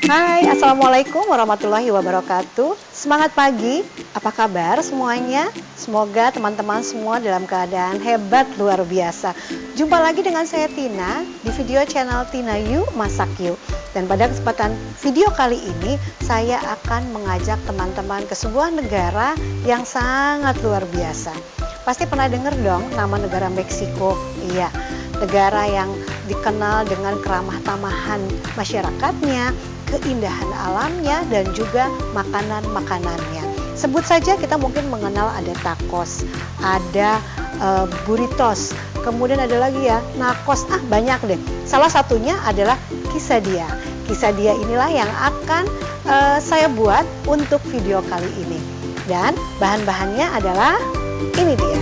Hai, Assalamualaikum warahmatullahi wabarakatuh. Semangat pagi, apa kabar semuanya? Semoga teman-teman semua dalam keadaan hebat luar biasa. Jumpa lagi dengan saya Tina di video channel Tina You Masak You. Dan pada kesempatan video kali ini, saya akan mengajak teman-teman ke sebuah negara yang sangat luar biasa. Pasti pernah dengar dong nama negara Meksiko. Iya, negara yang dikenal dengan keramah tamahan masyarakatnya, keindahan alamnya, dan juga makanan-makanannya. Sebut saja kita mungkin mengenal ada tacos, ada burritos, kemudian ada lagi ya nachos, banyak deh. Salah satunya adalah quesadilla. Quesadilla inilah yang akan saya buat untuk video kali ini. Dan bahan-bahannya adalah ini dia.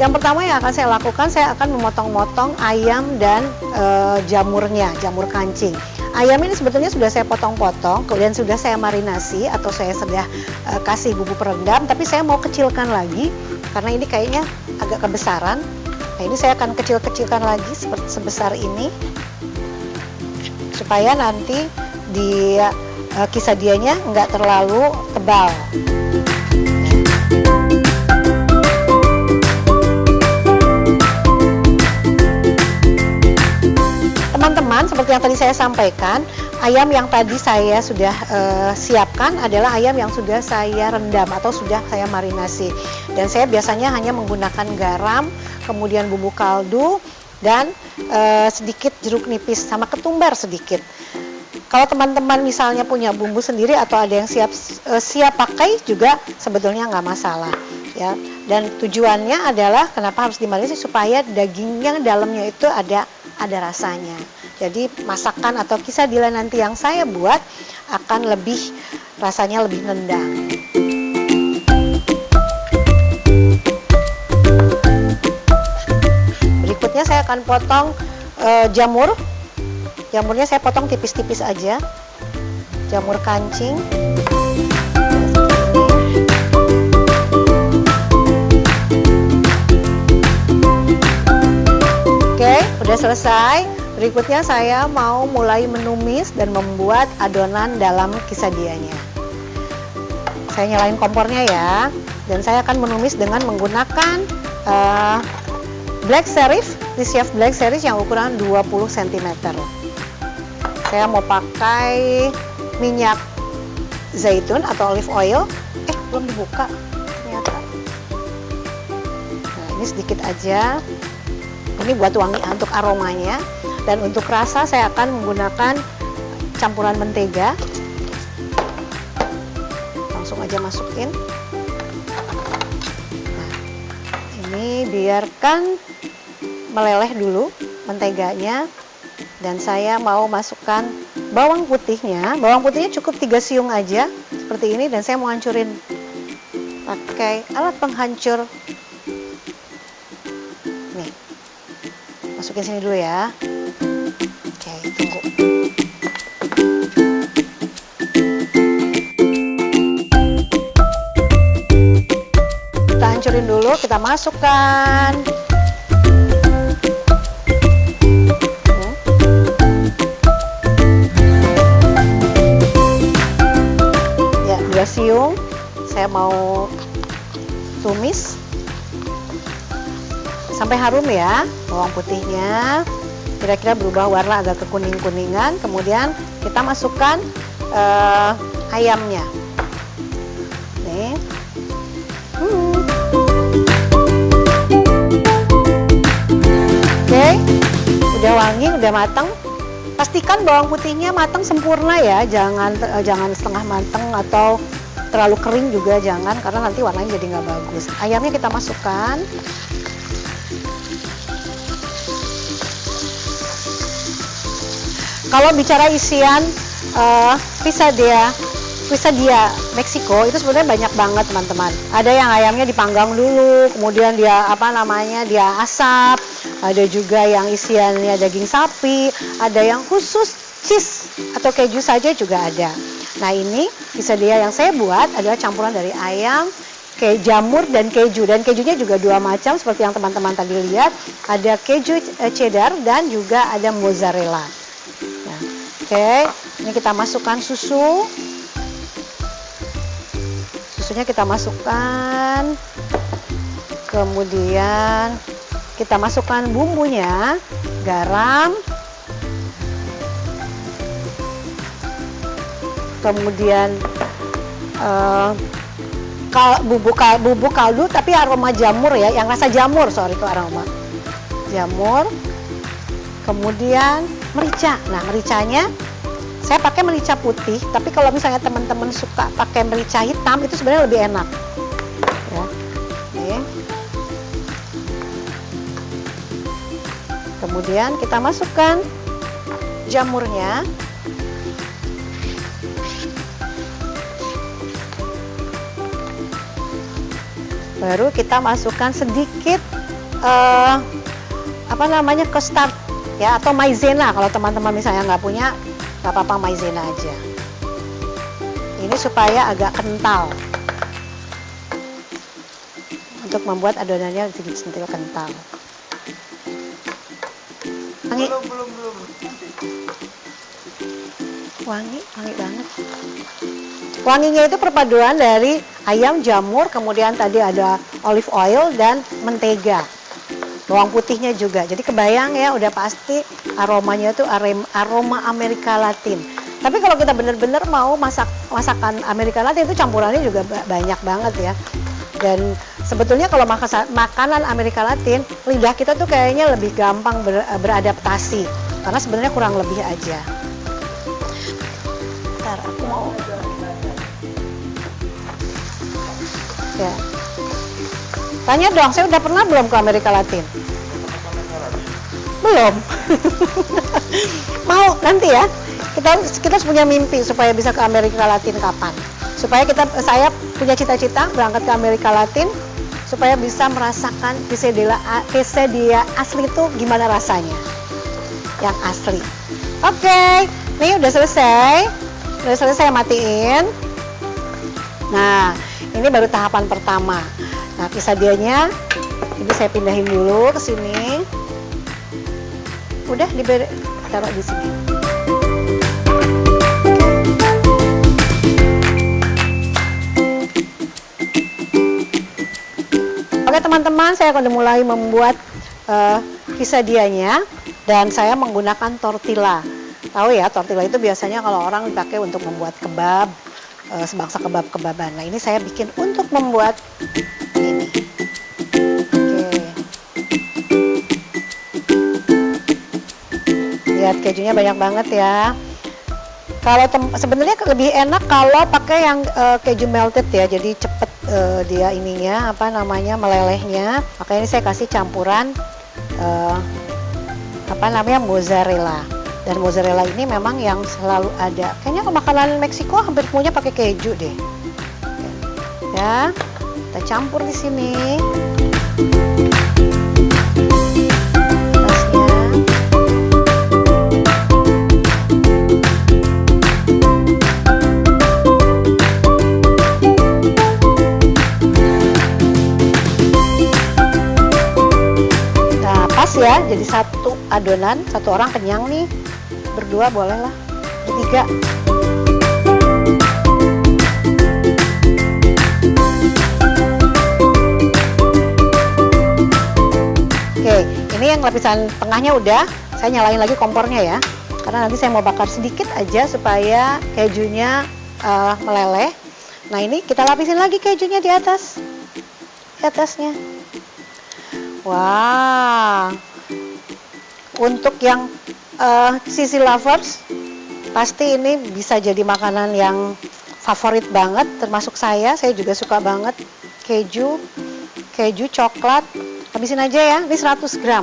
Yang pertama yang akan saya lakukan, saya akan memotong-motong ayam dan jamurnya, jamur kancing. Ayam ini sebetulnya sudah saya potong-potong, kemudian sudah saya marinasi atau saya sudah kasih bumbu perendam, tapi saya mau kecilkan lagi karena ini kayaknya agak kebesaran. Nah, ini saya akan kecil-kecilkan lagi seperti sebesar ini supaya nanti di quesadillanya nggak terlalu tebal. Teman-teman, seperti yang tadi saya sampaikan, ayam yang tadi saya sudah siapkan adalah ayam yang sudah saya rendam atau sudah saya marinasi. Dan saya biasanya hanya menggunakan garam, kemudian bumbu kaldu, dan sedikit jeruk nipis sama ketumbar sedikit. Kalau teman-teman misalnya punya bumbu sendiri atau ada yang siap pakai juga sebetulnya nggak masalah. Ya. Dan tujuannya adalah kenapa harus dimarinasi supaya dagingnya dalamnya itu ada rasanya. Jadi masakan atau quesadilla nanti yang saya buat akan rasanya lebih nendang. Berikutnya saya akan potong jamur. Jamurnya saya potong tipis-tipis aja. Jamur kancing. Oke, udah selesai. Berikutnya saya mau mulai menumis dan membuat adonan dalam quesadillanya. Saya nyalain kompornya ya. Dan saya akan menumis dengan menggunakan black serif, Chef black serif yang ukuran 20 cm. Saya mau pakai minyak zaitun atau olive oil. Belum dibuka ternyata. Nah, ini sedikit aja. Ini buat wangi untuk aromanya. Dan untuk rasa saya akan menggunakan campuran mentega. Langsung aja masukin. Nah, ini biarkan meleleh dulu menteganya. Dan saya mau masukkan bawang putihnya. Bawang putihnya cukup 3 siung aja seperti ini. Dan saya mau hancurin pakai alat penghancur. Nih, masukin sini dulu ya. Oke, tunggu. Kita hancurin dulu, kita masukkan. Ya, 2 siung. Saya mau tumis sampai harum ya bawang putihnya. kira-kira berubah warna agak ke kuning-kuningan. Kemudian kita masukkan ayamnya. Nih. Oke, udah wangi, udah matang. Pastikan bawang putihnya matang sempurna ya, jangan setengah matang atau terlalu kering juga jangan, karena nanti warnanya jadi nggak bagus. Ayamnya kita masukkan. Kalau bicara isian quesadilla Meksiko itu sebenarnya banyak banget teman-teman. Ada yang ayamnya dipanggang dulu, kemudian dia dia asap. Ada juga yang isiannya daging sapi, ada yang khusus cheese atau keju saja juga ada. Nah, ini quesadilla yang saya buat adalah campuran dari ayam, jamur dan keju. Dan kejunya juga dua macam seperti yang teman-teman tadi lihat. Ada keju cheddar dan juga ada mozzarella. Nah, oke, ini kita masukkan susu. Susunya kita masukkan. Kemudian kita masukkan bumbunya, garam. Kemudian bubuk kaldu tapi aroma jamur ya, yang rasa jamur, itu aroma jamur. Kemudian merica. Nah, mericanya saya pakai merica putih, tapi kalau misalnya teman-teman suka pakai merica hitam itu sebenarnya lebih enak ya. Oke. Kemudian kita masukkan jamurnya. Baru kita masukkan sedikit custard ya, atau maizena. Kalau teman-teman misalnya nggak punya, nggak apa-apa, maizena aja. Ini supaya agak kental, untuk membuat adonannya sedikit kental. Wangi. Wangi banget. Wanginya itu perpaduan dari ayam, jamur, kemudian tadi ada olive oil dan mentega. Bawang putihnya juga. Jadi kebayang ya, udah pasti aromanya itu aroma Amerika Latin. Tapi kalau kita benar-benar mau masakan Amerika Latin itu campurannya juga banyak banget ya. Dan sebetulnya kalau makanan Amerika Latin, lidah kita tuh kayaknya lebih gampang beradaptasi, karena sebenarnya kurang lebih aja. Bentar, aku mau. Ya. Tanya dong, saya udah pernah belum ke Amerika Latin? Belum. Mau nanti ya. Kita punya mimpi supaya bisa ke Amerika Latin kapan? Supaya saya punya cita-cita berangkat ke Amerika Latin supaya bisa merasakan quesadilla asli itu gimana rasanya. Yang asli. Oke, ini udah selesai. Udah selesai, matiin. Nah, ini baru tahapan pertama. Nah, quesadillanya ini saya pindahin dulu ke sini. Udah taruh di sini. Oke teman-teman, saya akan mulai membuat quesadillanya, dan saya menggunakan tortilla. Tahu ya, tortilla itu biasanya kalau orang dipakai untuk membuat kebab, sebangsa kebab-kebaban. Nah, ini saya bikin untuk membuat ini. Oke. Lihat kejunya banyak banget ya. Kalau sebenarnya lebih enak kalau pakai yang keju melted ya, jadi cepet dia ininya melelehnya. Makanya ini saya kasih campuran mozzarella. Dan mozzarella ini memang yang selalu ada. Kayaknya makanan Meksiko hampir semuanya pakai keju deh. Ya, kita campur di sini. Ya, jadi satu adonan, satu orang kenyang nih, berdua boleh lah, bertiga. Oke, ini yang lapisan tengahnya udah Saya nyalain lagi kompornya ya, karena nanti saya mau bakar sedikit aja supaya kejunya meleleh. Nah ini kita lapisin lagi kejunya di atasnya. Wah, untuk yang cheesy lovers, pasti ini bisa jadi makanan yang favorit banget, termasuk saya juga suka banget keju coklat. Habisin aja ya, ini 100 gram.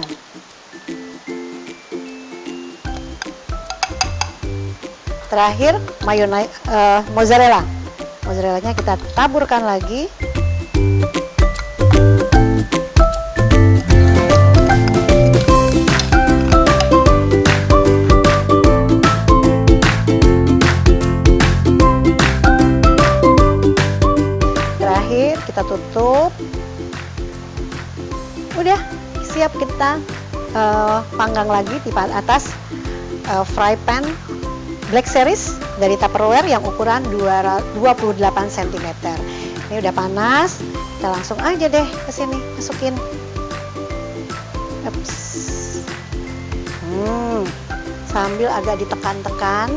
Terakhir mozzarellanya kita taburkan lagi. Terakhir kita tutup. Udah siap kita panggang lagi di atas fry pan Black Series dari Tupperware yang ukuran 28 cm. Ini udah panas, kita langsung aja deh ke sini masukin. Ups. Sambil agak ditekan-tekan.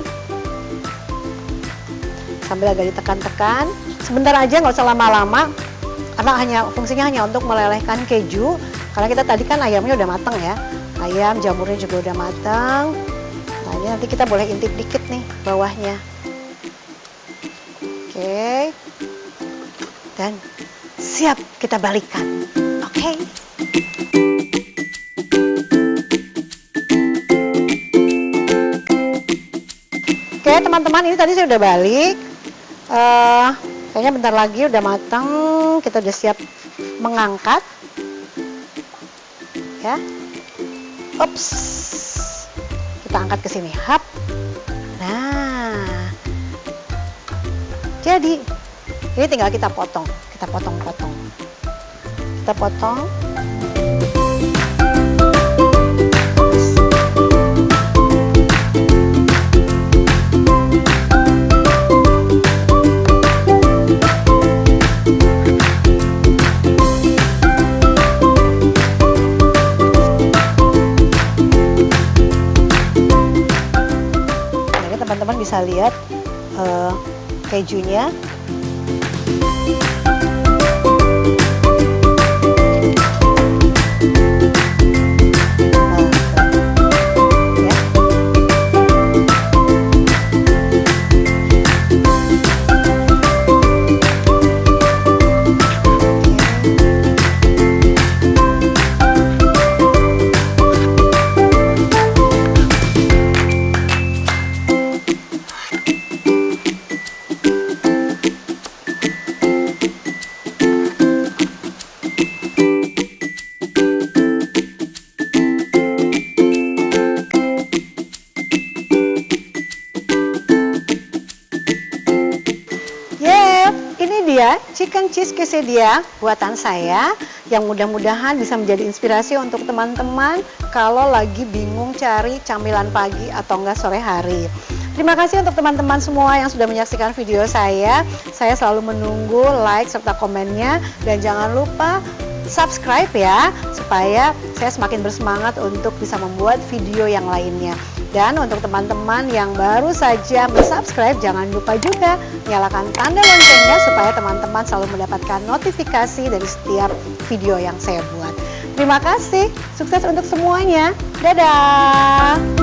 Sebentar aja, nggak usah lama-lama, karena fungsinya hanya untuk melelehkan keju. Karena kita tadi kan ayamnya udah matang ya, ayam jamurnya juga udah matang. Nah ini nanti kita boleh intip dikit nih bawahnya. Oke. Dan siap kita balikan. Oke. Oke teman-teman, ini tadi saya udah balik. Kayaknya bentar lagi udah matang. Kita udah siap mengangkat. Ya. Ups. Kita angkat ke sini. Hap. Nah. Jadi ini tinggal kita potong. Kita potong. Teman-teman bisa lihat kejunya. Ini dia chicken cheese quesadilla buatan saya yang mudah-mudahan bisa menjadi inspirasi untuk teman-teman kalau lagi bingung cari camilan pagi atau enggak sore hari. Terima kasih untuk teman-teman semua yang sudah menyaksikan video saya. Saya selalu menunggu like serta komennya, dan jangan lupa subscribe ya, supaya saya semakin bersemangat untuk bisa membuat video yang lainnya. Dan untuk teman-teman yang baru saja subscribe, jangan lupa juga nyalakan tanda loncengnya supaya teman-teman selalu mendapatkan notifikasi dari setiap video yang saya buat. Terima kasih, sukses untuk semuanya. Dadah!